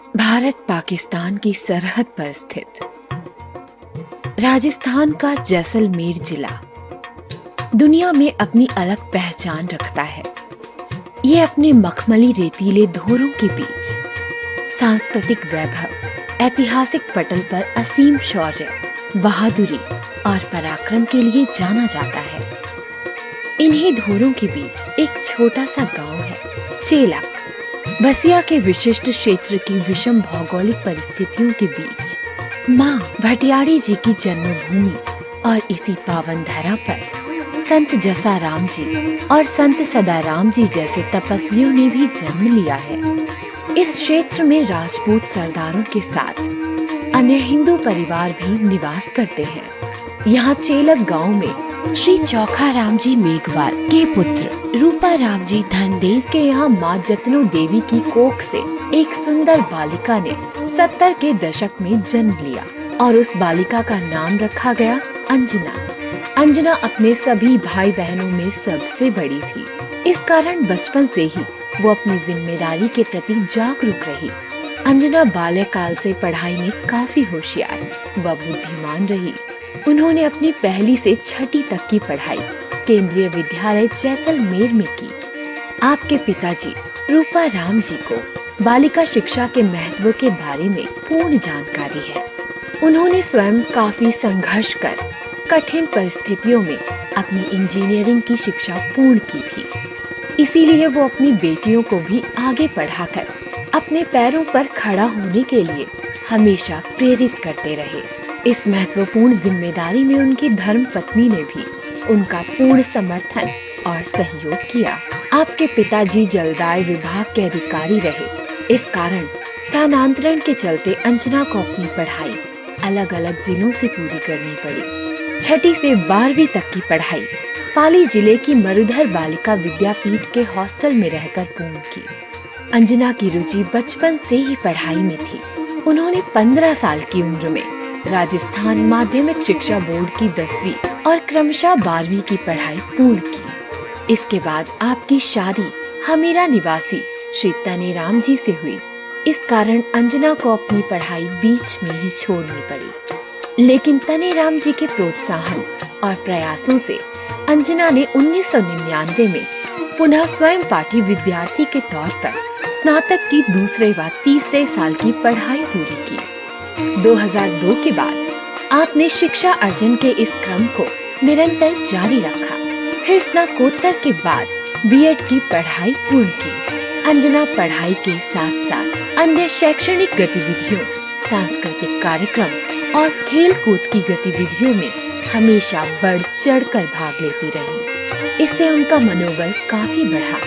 भारत पाकिस्तान की सरहद पर स्थित राजस्थान का जैसलमेर जिला दुनिया में अपनी अलग पहचान रखता है। ये अपने मखमली रेतीले धोरों के बीच सांस्कृतिक वैभव, ऐतिहासिक पटल पर असीम शौर्य, बहादुरी और पराक्रम के लिए जाना जाता है। इन्हीं धोरों के बीच एक छोटा सा गांव है, चेलक। बसिया के विशिष्ट क्षेत्र की विषम भौगोलिक परिस्थितियों के बीच माँ भटियाड़ी जी की जन्मभूमि और इसी पावन धरा पर संत जसाराम जी और संत सदाराम जी जैसे तपस्वियों ने भी जन्म लिया है। इस क्षेत्र में राजपूत सरदारों के साथ अन्य हिंदू परिवार भी निवास करते हैं। यहाँ चेलक गांव में श्री चौखा राम जी मेघवाल के पुत्र रूपा राम जी धनदेव के यहाँ माँ जतनो देवी की कोख से एक सुंदर बालिका ने 70 के दशक में जन्म लिया और उस बालिका का नाम रखा गया अंजना। अंजना अपने सभी भाई बहनों में सबसे बड़ी थी। इस कारण बचपन से ही वो अपनी जिम्मेदारी के प्रति जागरूक रही। अंजना बाल्यकाल से पढ़ाई में काफी होशियार व बुद्धिमान रही। उन्होंने अपनी पहली से छठी तक की पढ़ाई केंद्रीय विद्यालय जैसलमेर में की। आपके पिताजी रूपा राम जी को बालिका शिक्षा के महत्व के बारे में पूर्ण जानकारी है। उन्होंने स्वयं काफी संघर्ष कर कठिन परिस्थितियों में अपनी इंजीनियरिंग की शिक्षा पूर्ण की थी। इसीलिए वो अपनी बेटियों को भी आगे पढ़ाकर अपने पैरों पर खड़ा होने के लिए हमेशा प्रेरित करते रहे। इस महत्वपूर्ण जिम्मेदारी में उनकी धर्म पत्नी ने भी उनका पूर्ण समर्थन और सहयोग किया। आपके पिताजी जलदाय विभाग के अधिकारी रहे। इस कारण स्थानांतरण के चलते अंजना को अपनी पढ़ाई अलग अलग जिलों से पूरी करनी पड़ी। छठी से 12वीं तक की पढ़ाई पाली जिले की मरुधर बालिका विद्यापीठ के हॉस्टल में रहकर पूर्ण की। अंजना की रुचि बचपन से ही पढ़ाई में थी। उन्होंने 15 साल की उम्र में राजस्थान माध्यमिक शिक्षा बोर्ड की 10वीं और क्रमशः 12वीं की पढ़ाई पूर्ण की। इसके बाद आपकी शादी हमीरा निवासी श्री तनेराम जी से हुई। इस कारण अंजना को अपनी पढ़ाई बीच में ही छोड़नी पड़ी। लेकिन तनेराम जी के प्रोत्साहन और प्रयासों से अंजना ने 1999 में पुनः स्वयं पाठी विद्यार्थी के तौर पर स्नातक की दूसरे व तीसरे साल की पढ़ाई पूरी की। 2002 के बाद आपने शिक्षा अर्जन के इस क्रम को निरंतर जारी रखा। फिर स्नातकोत्तर के बाद बीएड की पढ़ाई पूर्ण की। अंजना पढ़ाई के साथ साथ अन्य शैक्षणिक गतिविधियों, सांस्कृतिक कार्यक्रम और खेल कूद की गतिविधियों में हमेशा बढ़ चढ़कर भाग लेती रही। इससे उनका मनोबल काफी बढ़ा।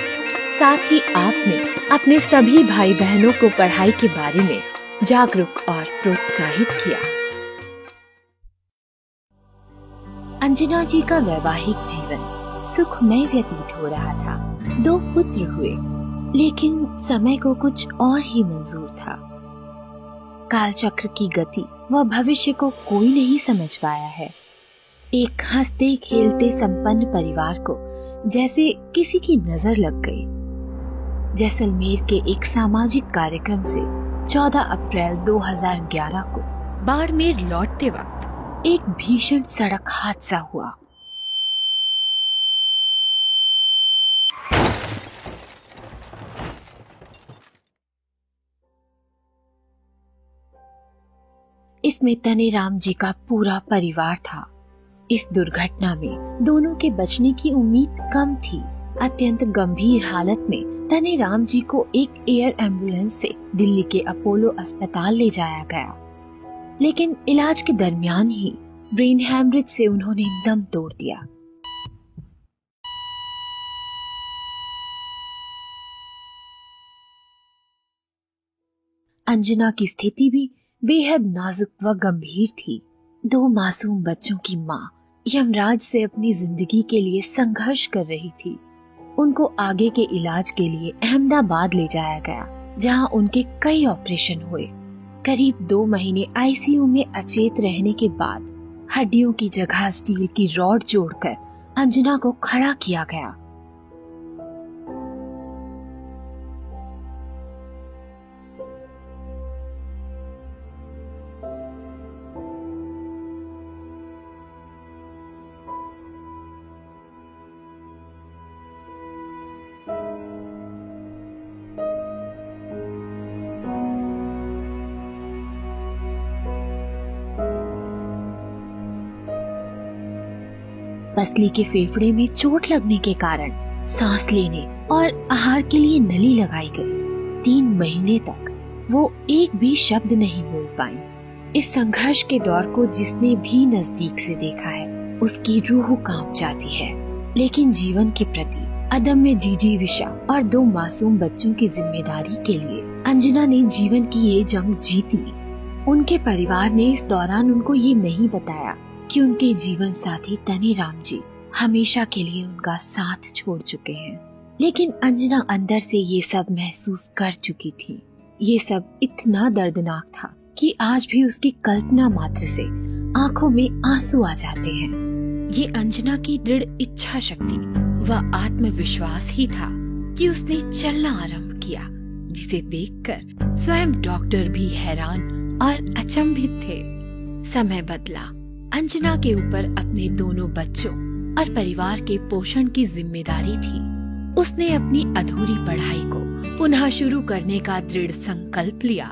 साथ ही आपने अपने सभी भाई बहनों को पढ़ाई के बारे में जागरूक और प्रोत्साहित किया। अंजना जी का वैवाहिक जीवन सुखमय व्यतीत हो रहा था। 2 पुत्र हुए, लेकिन समय को कुछ और ही मंजूर था। कालचक्र की गति व भविष्य को कोई नहीं समझ पाया है। एक हंसते खेलते संपन्न परिवार को जैसे किसी की नजर लग गई। जैसलमेर के एक सामाजिक कार्यक्रम से 14 अप्रैल 2011 को बाड़मेर लौटते वक्त एक भीषण सड़क हादसा हुआ। इसमें तनेराम जी का पूरा परिवार था। इस दुर्घटना में दोनों के बचने की उम्मीद कम थी। अत्यंत गंभीर हालत में तनेराम जी को एक एयर एम्बुलेंस से दिल्ली के अपोलो अस्पताल ले जाया गया, लेकिन इलाज के दरमियान ही ब्रेन हैमरेज से उन्होंने दम तोड़ दिया। अंजना की स्थिति भी बेहद नाजुक व गंभीर थी। 2 मासूम बच्चों की माँ यमराज से अपनी जिंदगी के लिए संघर्ष कर रही थी। उनको आगे के इलाज के लिए अहमदाबाद ले जाया गया, जहां उनके कई ऑपरेशन हुए। करीब 2 महीने आईसीयू में अचेत रहने के बाद हड्डियों की जगह स्टील की रॉड जोड़कर अंजना को खड़ा किया गया। पसली के फेफड़े में चोट लगने के कारण सांस लेने और आहार के लिए नली लगाई गई। 3 महीने तक वो एक भी शब्द नहीं बोल पाई। इस संघर्ष के दौर को जिसने भी नजदीक से देखा है उसकी रूह कांप जाती है। लेकिन जीवन के प्रति अदम्य जिजीविषा और 2 मासूम बच्चों की जिम्मेदारी के लिए अंजना ने जीवन की ये जंग जीत ली। उनके परिवार ने इस दौरान उनको ये नहीं बताया कि उनके जीवन साथी तनेराम जी हमेशा के लिए उनका साथ छोड़ चुके हैं। लेकिन अंजना अंदर से ये सब महसूस कर चुकी थी। ये सब इतना दर्दनाक था कि आज भी उसकी कल्पना मात्र से आंखों में आंसू आ जाते हैं। ये अंजना की दृढ़ इच्छा शक्ति व आत्मविश्वास ही था कि उसने चलना आरंभ किया, जिसे देखकर स्वयं डॉक्टर भी हैरान और अचंभित थे। समय बदला। अंजना के ऊपर अपने दोनों बच्चों और परिवार के पोषण की जिम्मेदारी थी। उसने अपनी अधूरी पढ़ाई को पुनः शुरू करने का दृढ़ संकल्प लिया।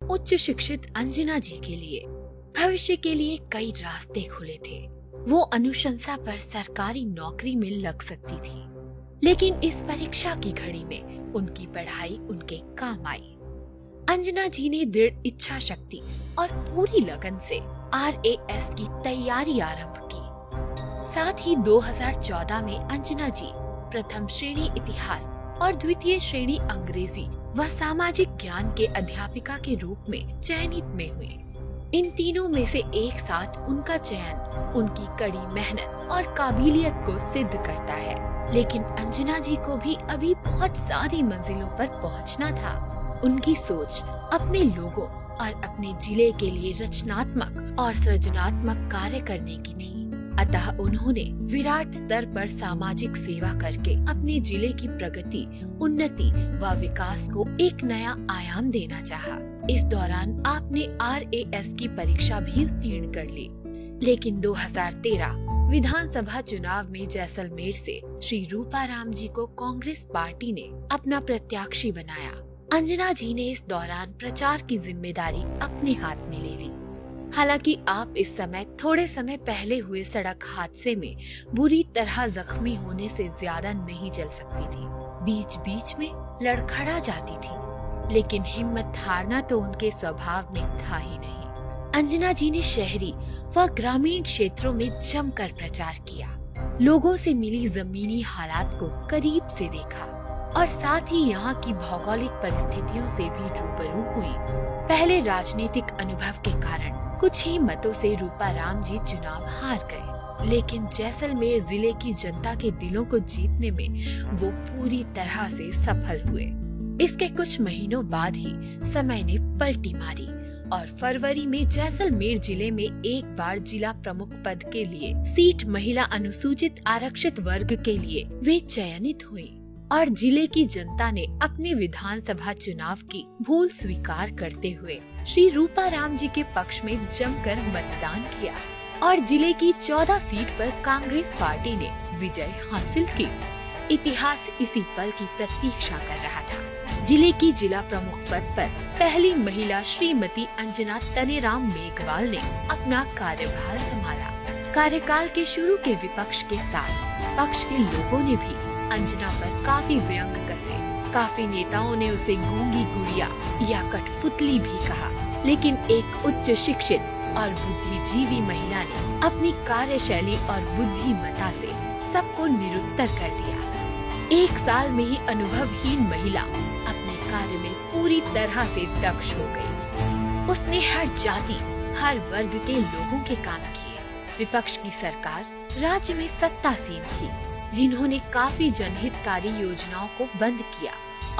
उच्च शिक्षित अंजना जी के लिए भविष्य के लिए कई रास्ते खुले थे। वो अनुशंसा पर सरकारी नौकरी में लग सकती थी, लेकिन इस परीक्षा की घड़ी में उनकी पढ़ाई उनके काम आई। अंजना जी ने दृढ़ इच्छा शक्ति और पूरी लगन से RAS की तैयारी आरंभ की। साथ ही 2014 में अंजना जी प्रथम श्रेणी इतिहास और द्वितीय श्रेणी अंग्रेजी व सामाजिक ज्ञान के अध्यापिका के रूप में चयनित में हुए। इन तीनों में से एक साथ उनका चयन उनकी कड़ी मेहनत और काबिलियत को सिद्ध करता है। लेकिन अंजना जी को भी अभी बहुत सारी मंजिलों पर पहुंचना था। उनकी सोच अपने लोगों और अपने जिले के लिए रचनात्मक और सृजनात्मक कार्य करने की थी। अतः उन्होंने विराट स्तर पर सामाजिक सेवा करके अपने जिले की प्रगति, उन्नति व विकास को एक नया आयाम देना चाहा। इस दौरान आपने RAS की परीक्षा भी उत्तीर्ण कर ली। लेकिन 2013 विधानसभा चुनाव में जैसलमेर से श्री रूपाराम जी को कांग्रेस पार्टी ने अपना प्रत्याशी बनाया। अंजना जी ने इस दौरान प्रचार की जिम्मेदारी अपने हाथ में ले ली। हालांकि आप इस समय थोड़े समय पहले हुए सड़क हादसे में बुरी तरह जख्मी होने से ज्यादा नहीं चल सकती थी। बीच बीच में लड़खड़ा जाती थी, लेकिन हिम्मत हारना तो उनके स्वभाव में था ही नहीं। अंजना जी ने शहरी व ग्रामीण क्षेत्रों में जमकर प्रचार किया। लोगों से मिली जमीनी हालात को करीब से देखा और साथ ही यहाँ की भौगोलिक परिस्थितियों से भी रूबरू हुई। पहले राजनीतिक अनुभव के कारण कुछ ही मतों से रूपाराम जी चुनाव हार गए, लेकिन जैसलमेर जिले की जनता के दिलों को जीतने में वो पूरी तरह से सफल हुए। इसके कुछ महीनों बाद ही समय ने पलटी मारी और फरवरी में जैसलमेर जिले में एक बार जिला प्रमुख पद के लिए सीट महिला अनुसूचित आरक्षित वर्ग के लिए वे चयनित हुई और जिले की जनता ने अपने विधानसभा चुनाव की भूल स्वीकार करते हुए श्री रूपाराम जी के पक्ष में जमकर मतदान किया और जिले की 14 सीट पर कांग्रेस पार्टी ने विजय हासिल की। इतिहास इसी पल की प्रतीक्षा कर रहा था। जिले की जिला प्रमुख पद पर पहली महिला श्रीमती अंजना तनेराम मेघवाल ने अपना कार्यभार संभाला। कार्यकाल के शुरू के विपक्ष के साथ पक्ष के लोगों ने भी अंजना पर काफी व्यंग कसे। काफी नेताओं ने उसे गूंगी गुड़िया या कठपुतली भी कहा, लेकिन एक उच्च शिक्षित और बुद्धिजीवी महिला ने अपनी कार्यशैली और बुद्धिमत्ता से सबको निरुत्तर कर दिया। 1 साल में ही अनुभवहीन महिला अपने कार्य में पूरी तरह से दक्ष हो गई। उसने हर जाति, हर वर्ग के लोगों के काम किए। विपक्ष की सरकार राज्य में सत्तासीन थी, जिन्होंने काफी जनहितकारी योजनाओं को बंद किया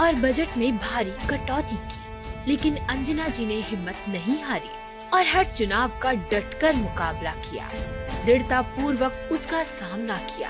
और बजट में भारी कटौती की। लेकिन अंजना जी ने हिम्मत नहीं हारी और हर चुनाव का डटकर मुकाबला किया, दृढ़ता पूर्वक उसका सामना किया।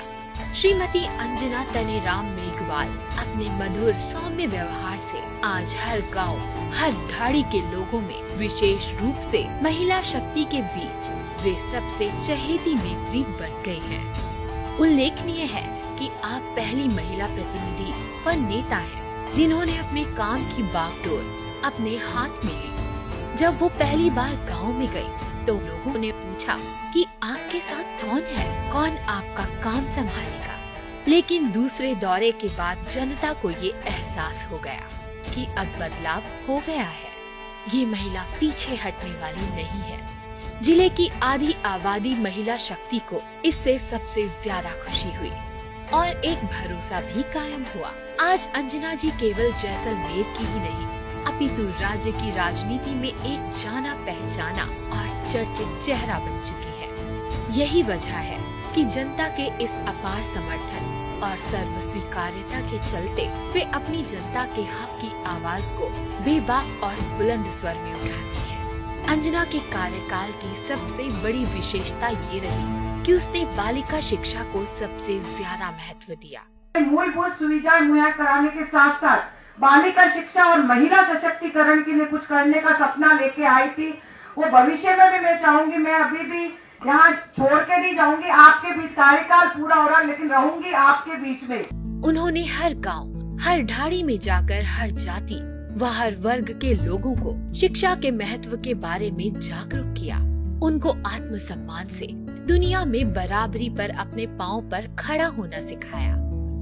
श्रीमती अंजना तनेराम मेघवाल अपने मधुर सौम्य व्यवहार से आज हर गांव, हर ढाड़ी के लोगों में, विशेष रूप से महिला शक्ति के बीच वे सबसे चहेती नेत्री बन गई हैं। उल्लेखनीय है कि आप पहली महिला प्रतिनिधि व नेता हैं जिन्होंने अपने काम की बागडोर अपने हाथ में ली। जब वो पहली बार गांव में गई तो लोगों ने पूछा कि आपके साथ कौन है, कौन आपका काम संभालेगा। लेकिन दूसरे दौरे के बाद जनता को ये एहसास हो गया कि अब बदलाव हो गया है। ये महिला पीछे हटने वाली नहीं है। जिले की आधी आबादी महिला शक्ति को इससे सबसे ज्यादा खुशी हुई और एक भरोसा भी कायम हुआ। आज अंजना जी केवल जैसलमेर की ही नहीं, अपितु राज्य की राजनीति में एक जाना पहचाना और चर्चित चेहरा बन चुकी है। यही वजह है कि जनता के इस अपार समर्थन और सर्व स्वीकार्यता के चलते वे अपनी जनता के हक की आवाज को बेबाक और बुलंद स्वर में उठाती है। अंजना के कार्यकाल की सबसे बड़ी विशेषता ये रही कि उसने बालिका शिक्षा को सबसे ज्यादा महत्व दिया। मूलभूत सुविधाएं मुहैया कराने के साथ साथ बालिका शिक्षा और महिला सशक्तिकरण के लिए कुछ करने का सपना लेके आई थी। वो भविष्य में भी मैं चाहूंगी, मैं अभी भी यहाँ छोड़ के नहीं जाऊंगी, आपके बीच कार्यकाल पूरा हो रहा लेकिन रहूंगी आपके बीच में। उन्होंने हर गांव, हर ढाड़ी में जाकर हर जाति व हर वर्ग के लोगों को शिक्षा के महत्व के बारे में जागरूक किया। उनको आत्मसम्मान से दुनिया में बराबरी पर अपने पांव पर खड़ा होना सिखाया।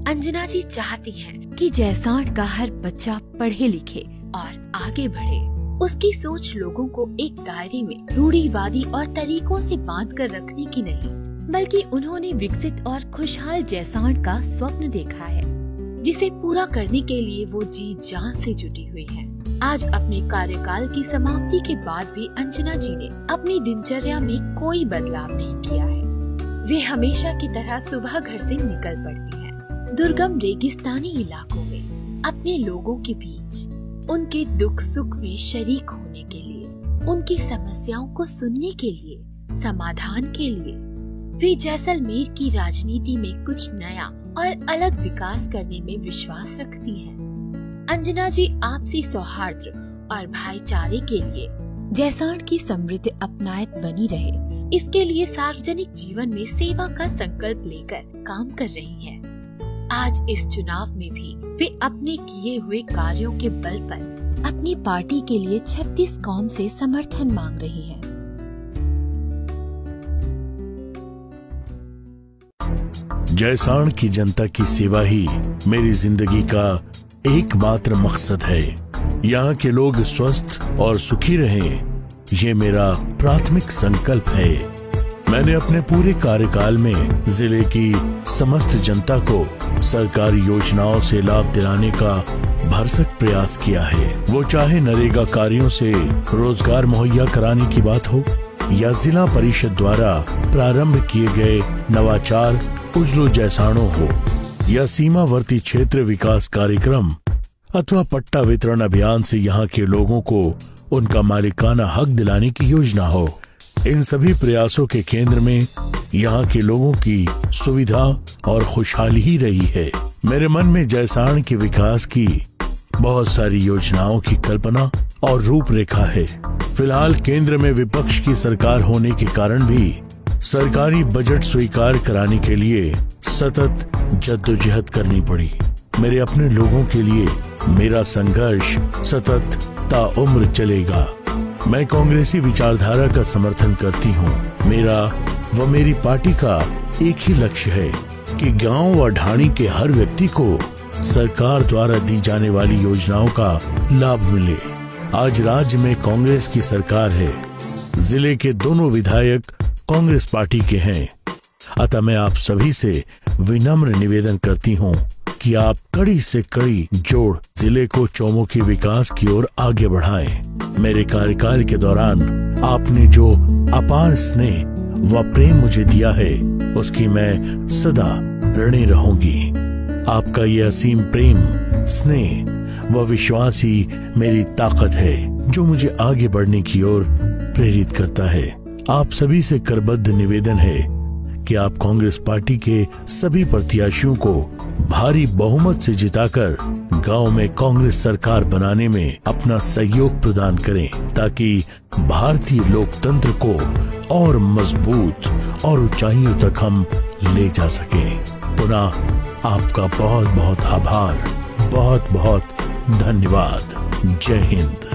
अंजना जी चाहती हैं कि जैसाण का हर बच्चा पढ़े लिखे और आगे बढ़े। उसकी सोच लोगों को एक दायरे में रूढ़िवादी और तरीकों से बांध कर रखने की नहीं, बल्कि उन्होंने विकसित और खुशहाल जैसाण का स्वप्न देखा है, जिसे पूरा करने के लिए वो जी जान से जुटी हुई है। आज अपने कार्यकाल की समाप्ति के बाद भी अंजना जी ने अपनी दिनचर्या में कोई बदलाव नहीं किया है। वे हमेशा की तरह सुबह घर से निकल पड़ती हैं, दुर्गम रेगिस्तानी इलाकों में अपने लोगों के बीच उनके दुख सुख में शरीक होने के लिए, उनकी समस्याओं को सुनने के लिए, समाधान के लिए। वे जैसलमेर की राजनीति में कुछ नया और अलग विकास करने में विश्वास रखती हैं। अंजना जी आपसी सौहार्द और भाईचारे के लिए जैसाण की समृद्ध अपनायत बनी रहे, इसके लिए सार्वजनिक जीवन में सेवा का संकल्प लेकर काम कर रही हैं। आज इस चुनाव में भी वे अपने किए हुए कार्यों के बल पर अपनी पार्टी के लिए 36 कौम से समर्थन मांग रही हैं। जैसाण की जनता की सेवा ही मेरी जिंदगी का एकमात्र मकसद है। यहाँ के लोग स्वस्थ और सुखी रहें, ये मेरा प्राथमिक संकल्प है। मैंने अपने पूरे कार्यकाल में जिले की समस्त जनता को सरकारी योजनाओं से लाभ दिलाने का भरसक प्रयास किया है। वो चाहे नरेगा कार्यों से रोजगार मुहैया कराने की बात हो, या जिला परिषद द्वारा प्रारंभ किए गए नवाचार उजलो जैसाणों हो, या सीमावर्ती क्षेत्र विकास कार्यक्रम अथवा पट्टा वितरण अभियान से यहाँ के लोगों को उनका मालिकाना हक दिलाने की योजना हो। इन सभी प्रयासों के केंद्र में यहाँ के लोगों की सुविधा और खुशहाली ही रही है। मेरे मन में जैसाण के विकास की बहुत सारी योजनाओं की कल्पना और रूपरेखा है। फिलहाल केंद्र में विपक्ष की सरकार होने के कारण भी सरकारी बजट स्वीकार कराने के लिए सतत जद्दोजहद करनी पड़ी। मेरे अपने लोगों के लिए मेरा संघर्ष सतत ताउम्र चलेगा। मैं कांग्रेसी विचारधारा का समर्थन करती हूँ। मेरा व मेरी पार्टी का एक ही लक्ष्य है कि गांव व ढाणी के हर व्यक्ति को सरकार द्वारा दी जाने वाली योजनाओं का लाभ मिले। आज राज्य में कांग्रेस की सरकार है। जिले के दोनों विधायक कांग्रेस पार्टी के हैं। अतः मैं आप सभी से विनम्र निवेदन करती हूँ कि आप कड़ी से कड़ी जोड़ जिले को चौमुखी विकास की ओर आगे बढ़ाएं। मेरे कार्यकाल के दौरान आपने जो अपार स्नेह व प्रेम मुझे दिया है, उसकी मैं सदा ऋणी रहूंगी। आपका ये असीम प्रेम, स्नेह व विश्वास ही मेरी ताकत है, जो मुझे आगे बढ़ने की ओर प्रेरित करता है। आप सभी से करबद्ध निवेदन है कि आप कांग्रेस पार्टी के सभी प्रत्याशियों को भारी बहुमत से जिताकर गांव में कांग्रेस सरकार बनाने में अपना सहयोग प्रदान करें, ताकि भारतीय लोकतंत्र को और मजबूत और ऊंचाइयों तक हम ले जा सकें। पुनः आपका बहुत बहुत आभार, बहुत बहुत धन्यवाद। जय हिंद।